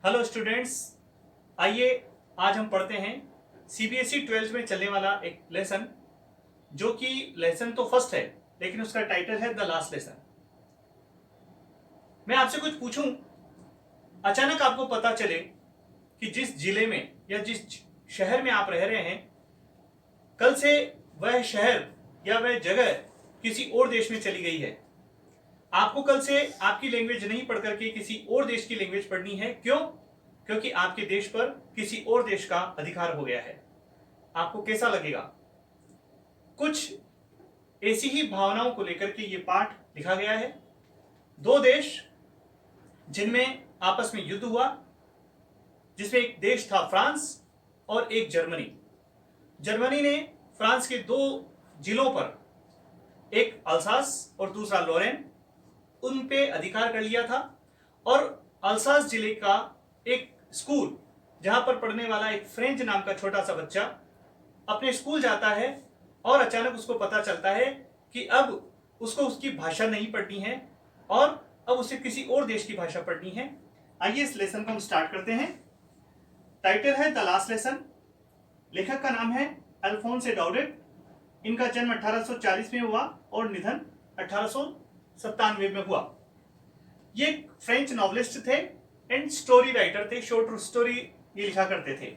Hello students, आइए आज हम पढ़ते हैं सीबीएसई 12th में चलने वाला एक लेसन, जो कि लेसन तो फर्स्ट है लेकिन उसका टाइटल है द लास्ट लेसन। मैं आपसे कुछ पूछूं, अचानक आपको पता चले कि जिस जिले में या जिस शहर में आप रह रहे हैं, कल से वह शहर या वह जगह किसी और देश में चली गई है। आपको कल से आपकी लैंग्वेज नहीं पढ़ करके किसी और देश की लैंग्वेज पढ़नी है। क्यों? क्योंकि आपके देश पर किसी और देश का अधिकार हो गया है। आपको कैसा लगेगा? कुछ ऐसी ही भावनाओं को लेकर के ये पाठ लिखा गया है। दो देश जिनमें आपस में युद्ध हुआ, जिसमें एक देश था फ्रांस और एक जर्मनी। जर्मनी ने फ्रांस के दो जिलों पर, एक अल्सास और दूसरा लोरेन, उन पे अधिकार कर लिया था। और अल्सास जिले का एक स्कूल, जहां पर पढ़ने वाला एक फ्रेंच नाम का छोटा सा बच्चा अपने स्कूल जाता है और अचानक उसको पता चलता है कि अब उसको उसकी भाषा नहीं पढ़नी है और अब उसे किसी और देश की भाषा पढ़नी है। आइए इस लेसन को हम स्टार्ट करते हैं। टाइटल है द लास्ट लेसन। लेखक का नाम है अल्फोंसे डाउडेट। इनका जन्म 1840 में हुआ और निधन 1897 में हुआ। ये फ्रेंच नॉवलिस्ट थे एंड स्टोरी राइटर थे। शॉर्ट स्टोरी ये लिखा करते थे।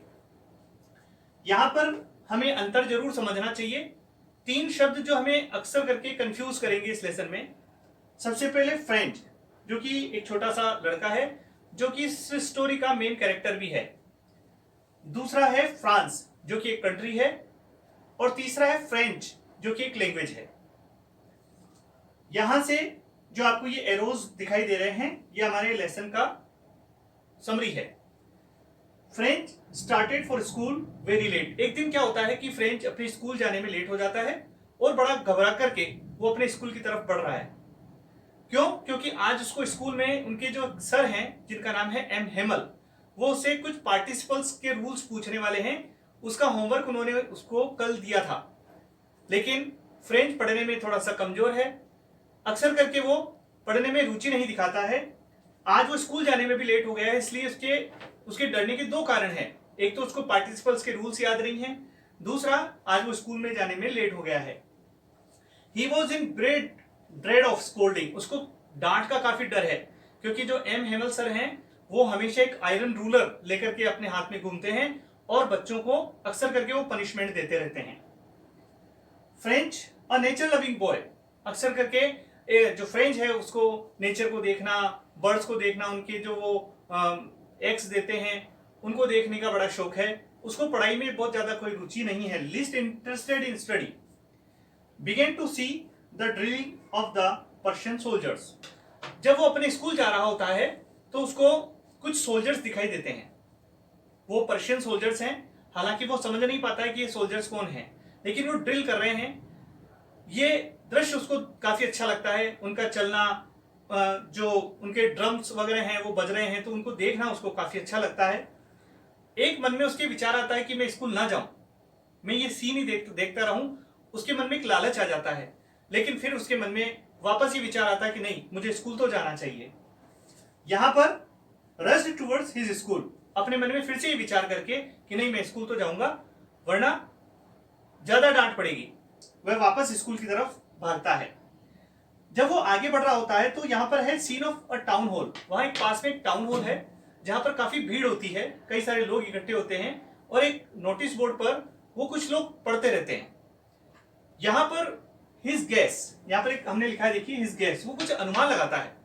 यहां पर हमें अंतर जरूर समझना चाहिए। तीन शब्द जो हमें अक्सर करके कंफ्यूज करेंगे इस लेसन में। सबसे पहले फ्रेंच, जो कि एक छोटा सा लड़का है, जो कि इस स्टोरी का मेन कैरेक्टर भी है। दूसरा है फ्रांस, जो कि एक कंट्री है। और तीसरा है फ्रेंच, जो कि एक लैंग्वेज है। यहां से जो आपको ये एरोज दिखाई दे रहे हैं, ये हमारे लेसन का समरी है। Franz started for school very late. एक दिन क्या होता है कि फ्रेंच अपने स्कूल जाने में लेट हो जाता है और बड़ा घबरा करके वो अपने स्कूल की तरफ बढ़ रहा है। क्यों? क्योंकि आज उसको स्कूल में उनके जो सर हैं, जिनका नाम है एम हेमल, वो उससे कुछ पार्टिसिपल्स के रूल्स पूछने वाले हैं। उसका होमवर्क उन्होंने उसको कल दिया था, लेकिन फ्रेंच पढ़ने में थोड़ा सा कमजोर है। अक्सर करके वो पढ़ने में रुचि नहीं दिखाता है। आज वो स्कूल जाने में भी लेट हो गया है, इसलिए उसके डरने के दो कारण हैं। एक तो उसको पार्टिसिपल्स के रूल्स याद नहीं है, दूसरा आज वो स्कूल में जाने में लेट हो गया है। He was in great dread of scolding. उसको डांट का काफी डर है, क्योंकि जो एम हेमल सर हैं वो हमेशा एक आयरन रूलर लेकर के अपने हाथ में घूमते हैं और बच्चों को अक्सर करके वो पनिशमेंट देते रहते हैं। French a nature loving boy. अक्सर करके जो फ्रेंच है उसको नेचर को देखना, बर्ड्स को देखना, उनके जो वो एग्स देते हैं उनको देखने का बड़ा शौक है। उसको पढ़ाई में बहुत ज्यादा कोई रुचि नहीं है। Least interested in study. Began to see the drilling of the Prussian soldiers. जब वो अपने स्कूल जा रहा होता है तो उसको कुछ सोल्जर्स दिखाई देते हैं। वो पर्शियन सोल्जर्स हैं। हालांकि वो समझ नहीं पाता है कि ये सोल्जर्स कौन हैं, लेकिन वो ड्रिल कर रहे हैं। ये दृश्य उसको काफी अच्छा लगता है। उनका चलना, जो उनके ड्रम्स वगैरह हैं वो बज रहे हैं, तो उनको देखना उसको काफी अच्छा लगता है। एक मन में उसके विचार आता है कि मैं स्कूल ना जाऊं, मैं ये सीन ही देखता रहूं। उसके मन में एक लालच आ जाता है, लेकिन फिर उसके मन में वापस ये विचार आता है कि नहीं, मुझे स्कूल तो जाना चाहिए। यहां पर रश्ड टुवर्ड्स हिज स्कूल। अपने मन में फिर से ये विचार करके कि नहीं, मैं स्कूल तो जाऊंगा वरना ज्यादा डांट पड़ेगी, वह वापस स्कूल की तरफ भागता है। जब वो आगे बढ़ रहा होता है तो यहाँ पर है scene of a town hall. वहां एक पास में एक टाउन हॉल है जहां पर काफी भीड़ होती है, कई सारे लोग इकट्ठे होते हैं और एक नोटिस बोर्ड पर वो कुछ लोग पढ़ते रहते हैं। यहाँ पर हिज गैस, यहाँ पर एक हमने लिखा है, देखिए हिज गैस। वो कुछ अनुमान लगाता है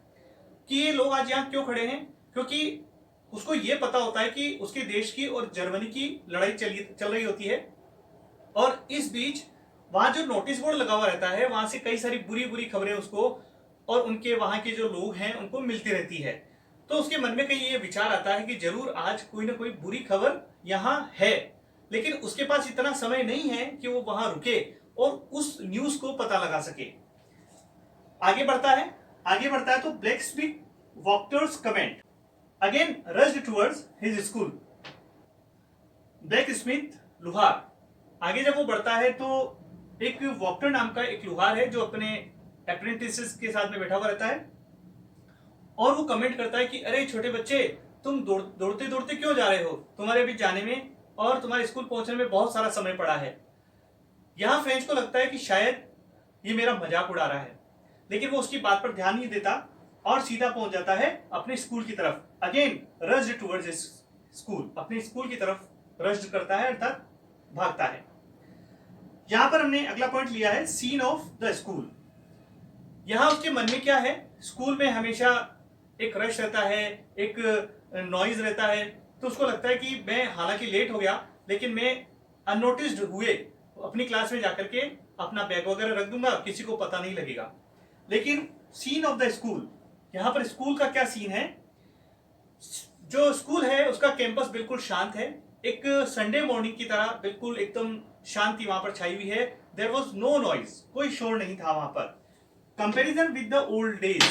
कि ये लोग आज यहाँ क्यों खड़े हैं, क्योंकि उसको ये पता होता है कि उसके देश की और जर्मनी की लड़ाई चल रही होती है। और इस बीच वहां जो नोटिस बोर्ड लगा हुआ रहता है, वहां से कई सारी बुरी बुरी खबरें उसको और उनके वहां के जो लोग हैं उनको मिलती रहती है। तो उसके मन में कहीं ये विचार आता है कि जरूर आज कोई ना कोई बुरी खबर यहाँ है, लेकिन उसके पास इतना समय नहीं है कि वो वहां रुके और उस न्यूज को पता लगा सके। आगे बढ़ता है तो ब्लैक स्मिथ वॉक्टर्स comment again rushed towards his school. Blacksmith लुहार। आगे जब वो बढ़ता है तो एक वॉक्टर नाम का एक लुहार है जो अपने अप्रेंटिसेस के साथ में बैठा हुआ रहता है और वो कमेंट करता है कि अरे छोटे बच्चे, तुम दौड़ते दौड़ते क्यों जा रहे हो, तुम्हारे अभी जाने में और तुम्हारे स्कूल पहुंचने में बहुत सारा समय पड़ा है। यहां फ्रेंच को लगता है कि शायद ये मेरा मजाक उड़ा रहा है, लेकिन वो उसकी बात पर ध्यान नहीं देता और सीधा पहुंच जाता है अपने स्कूल की तरफ। अगेन रश्ड टुवर्ड्स स्कूल, अपने स्कूल की तरफ रश्ड करता है अर्थात भागता है। यहां पर हमने अगला पॉइंट लिया है सीन ऑफ द स्कूल। यहां उसके मन में क्या है, स्कूल में हमेशा एक रश रहता है, एक नॉइज रहता है, तो उसको लगता है कि मैं हालांकि लेट हो गया लेकिन मैं अननोटिस्ड हुए अपनी क्लास में जाकर के अपना बैग वगैरह रख दूंगा, किसी को पता नहीं लगेगा। लेकिन सीन ऑफ द स्कूल, यहां पर स्कूल का क्या सीन है, जो स्कूल है उसका कैंपस बिल्कुल शांत है, एक संडे मॉर्निंग की तरह बिल्कुल एकदम शांति वहां पर छाई हुई है। देयर वॉज नो नॉइज, कोई शोर नहीं था वहां पर। Comparison with the old days,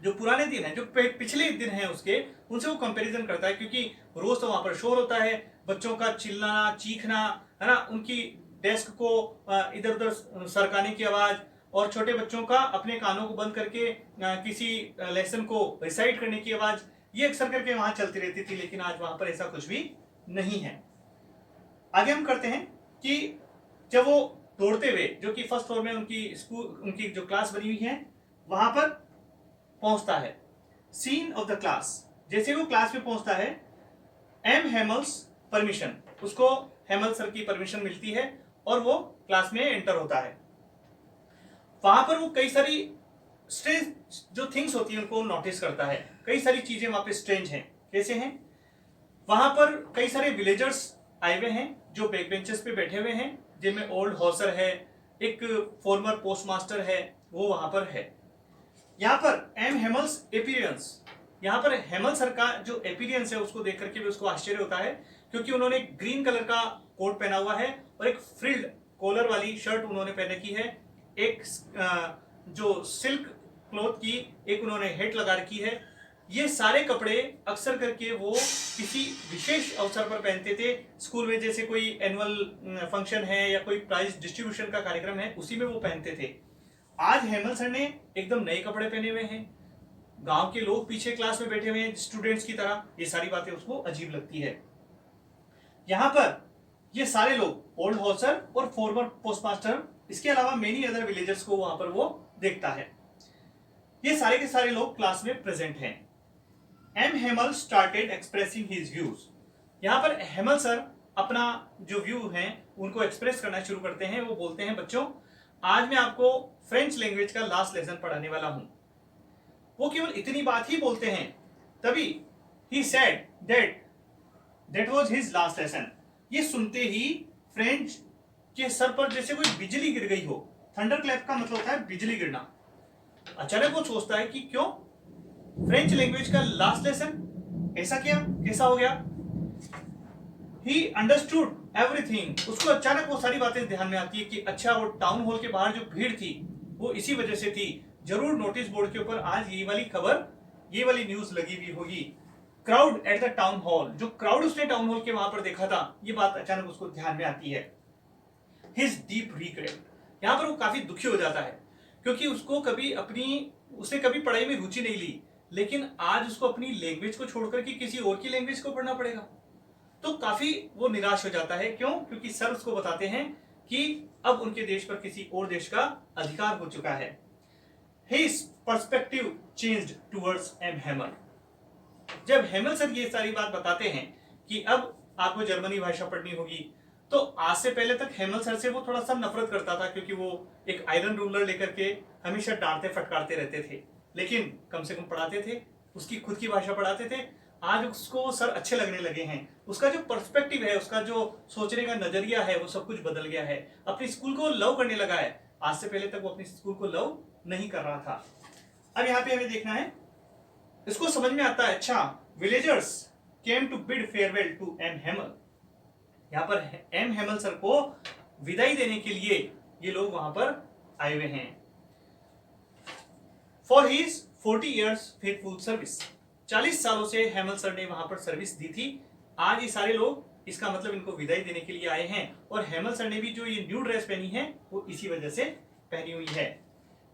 जो पुराने दिन है, जो पिछले दिन है उसके, उनसे वो कंपैरिजन करता है, क्योंकि रोज तो वहां पर शोर होता है, बच्चों का चिल्लाना चीखना है ना, उनकी डेस्क को इधर उधर सरकाने की आवाज, और छोटे बच्चों का अपने कानों को बंद करके किसी लेसन को रिसाइट करने की आवाज, ये अक्सर करके वहां चलती रहती थी। लेकिन आज वहां पर ऐसा कुछ भी नहीं है। आगे हम करते हैं कि जब वो दौड़ते हुए, जो कि फर्स्ट फ्लोर में उनकी स्कूल, उनकी जो क्लास बनी हुई है, वहां पर पहुंचता है। सीन ऑफ द क्लास, जैसे वो क्लास में पहुंचता है, एम हेमल्स परमिशन, उसको हेमल सर की परमिशन मिलती है और वो क्लास में एंटर होता है। वहां पर वो कई सारी स्ट्रेंज जो थिंग्स होती है उनको नोटिस करता है। कई सारी चीजें वहां पे स्ट्रेंज हैं। कैसे हैं, वहां पर कई सारे विलेजर्स आए हुए हैं जो बैक बेंचेस पे बैठे हुए हैं, जिनमें ओल्ड हॉर्सर है, एक फॉर्मर पोस्टमास्टर है, वो वहां पर है। यहाँ पर एम हेमल्स एपीरियंस, यहाँ पर हेमल सर का जो एपीरियंस है उसको देख करके भी उसको आश्चर्य होता है, क्योंकि उन्होंने ग्रीन कलर का कोट पहना हुआ है और एक फ्रिल्ड कॉलर वाली शर्ट उन्होंने पहन रखी है, एक जो सिल्क क्लॉथ की एक उन्होंने हेट लगा रखी है। ये सारे कपड़े अक्सर करके वो किसी विशेष अवसर पर पहनते थे स्कूल में, जैसे कोई एनुअल फंक्शन है या कोई प्राइज डिस्ट्रीब्यूशन का कार्यक्रम है, उसी में वो पहनते थे। आज हेमल सर ने एकदम नए कपड़े पहने हुए हैं, गांव के लोग पीछे क्लास में बैठे हुए हैं स्टूडेंट्स की तरह, ये सारी बातें उसको अजीब लगती है। यहां पर ये सारे लोग ओल्ड हॉर्सर और फॉर्मर पोस्टमास्टर, इसके अलावा मेनी अदर विलेजर्स को वहां पर वो देखता है। ये सारे के सारे लोग क्लास में प्रेजेंट हैं। M Hamel started expressing his views, यहां पर हेमल सर अपना जो व्यू है उनको एक्सप्रेस करना शुरू करते हैं। वो बोलते हैं, बच्चों आज मैं आपको फ्रेंच लैंग्वेज का लास्ट लेसन पढ़ाने वाला हूं। वो केवल इतनी बात ही बोलते हैं, तभी he said that was his last lesson. ये सुनते ही फ्रेंच के सर पर जैसे कोई बिजली गिर गई हो। थंडर क्लैप का मतलब होता है बिजली गिरना। अचानक वो सोचता है कि क्यों, फ्रेंच लैंग्वेज का लास्ट लेसन, ऐसा क्या, कैसा हो गया। ही अंडरस्टूड एवरीथिंग, उसको अचानक वो सारी बातें ध्यान में आती है कि अच्छा वो टाउन हॉल के बाहर जो भीड़ थी वो इसी वजह से थी, जरूर नोटिस बोर्ड के ऊपर आज ये वाली खबर, ये वाली न्यूज लगी हुई होगी। Crowd at the town hall, जो क्राउड उसने टाउन हॉल के वहां पर देखा था, ये बात अचानक उसको ध्यान में आती है। हिज डीप रिग्रेट, यहां पर वो काफी दुखी हो जाता है, क्योंकि उसको उसे कभी पढ़ाई में रुचि नहीं ली, लेकिन आज उसको अपनी लैंग्वेज को छोड़कर के किसी और की लैंग्वेज को पढ़ना पड़ेगा। तो काफी वो निराश हो जाता है। क्यों, क्योंकि सर उसको बताते हैं कि अब उनके देश पर किसी और देश का अधिकार हो चुका है। His perspective changed towards M. Hamel. जब हेमल सर ये सारी बात बताते हैं कि अब आपको जर्मनी भाषा पढ़नी होगी, तो आज से पहले तक हेमल सर से वो थोड़ा सा नफरत करता था, क्योंकि वो एक आयरन रूलर लेकर के हमेशा डांटते फटकारते रहते थे, लेकिन कम से कम पढ़ाते थे, उसकी खुद की भाषा पढ़ाते थे। आज उसको सर अच्छे लगने लगे हैं, उसका जो पर्सपेक्टिव है, उसका जो सोचने का नजरिया है, वो सब कुछ बदल गया है। अपनी स्कूल को लव करने लगा है। आज से पहले तक वो अपनी स्कूल को लव नहीं कर रहा था। अब यहाँ पे हमें देखना है, इसको समझ में आता है, अच्छा villagers came to bid farewell to M Hamel. यहाँ पर एम हेमल सर को विदाई देने के लिए ये लोग वहां पर आए हुए हैं। For his 40 years faithful service, 40 सालों से हेमल सर ने वहां पर सर्विस दी थी। आज ये सारे लोग, इसका मतलब इनको विदाई देने के लिए आए हैं, और हेमल सर ने भी जो ये न्यू ड्रेस पहनी है वो इसी वजह से पहनी हुई है।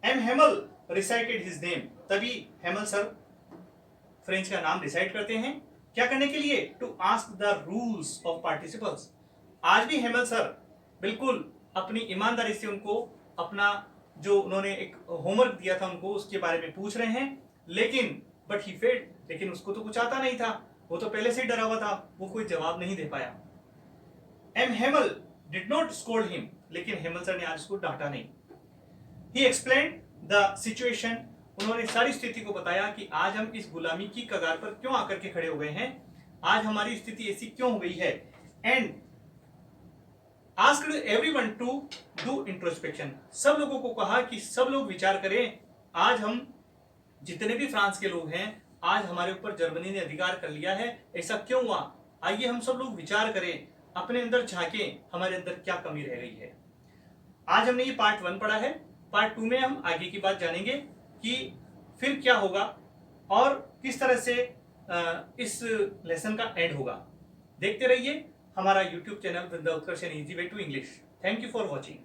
M Hemal recited his name, तभी हेमल सर फ्रेंच का नाम डिसाइड करते हैं। क्या करने के लिए? To ask the rules of participles. आज भी हेमल सर बिल्कुल अपनी ईमानदारी से उनको अपना जो उन्होंने एक होमवर्क दिया था उनको उसके बारे में पूछ रहे हैं, लेकिन बट ही फेल्ड, लेकिन उसको तो कुछ आता नहीं था, वो तो पहले से ही डरा हुआ था, वो कोई जवाब नहीं दे पाया। M Hamel did not scold him, लेकिन हेमल सर ने आज उसको डांटा नहीं। ही एक्सप्लेन्ड द सिचुएशन, उन्होंने सारी स्थिति को बताया कि आज हम इस गुलामी की कगार पर क्यों आकर के खड़े हो गए हैं, आज हमारी स्थिति ऐसी क्यों हो गई है। And asked everyone to do introspection, सब लोगों को कहा कि सब लोग विचार करें, आज हम जितने भी फ्रांस के लोग हैं, आज हमारे ऊपर जर्मनी ने अधिकार कर लिया है, ऐसा क्यों हुआ। आइए हम सब लोग विचार करें, अपने अंदर झांकें, हमारे अंदर क्या कमी रह गई है। आज हमने ये पार्ट 1 पढ़ा है, पार्ट 2 में हम आगे की बात जानेंगे कि फिर क्या होगा और किस तरह से इस लेसन का एंड होगा। देखते रहिए हमारा YouTube channel Vrinda Utkarsh easy way to English. Thank you for watching.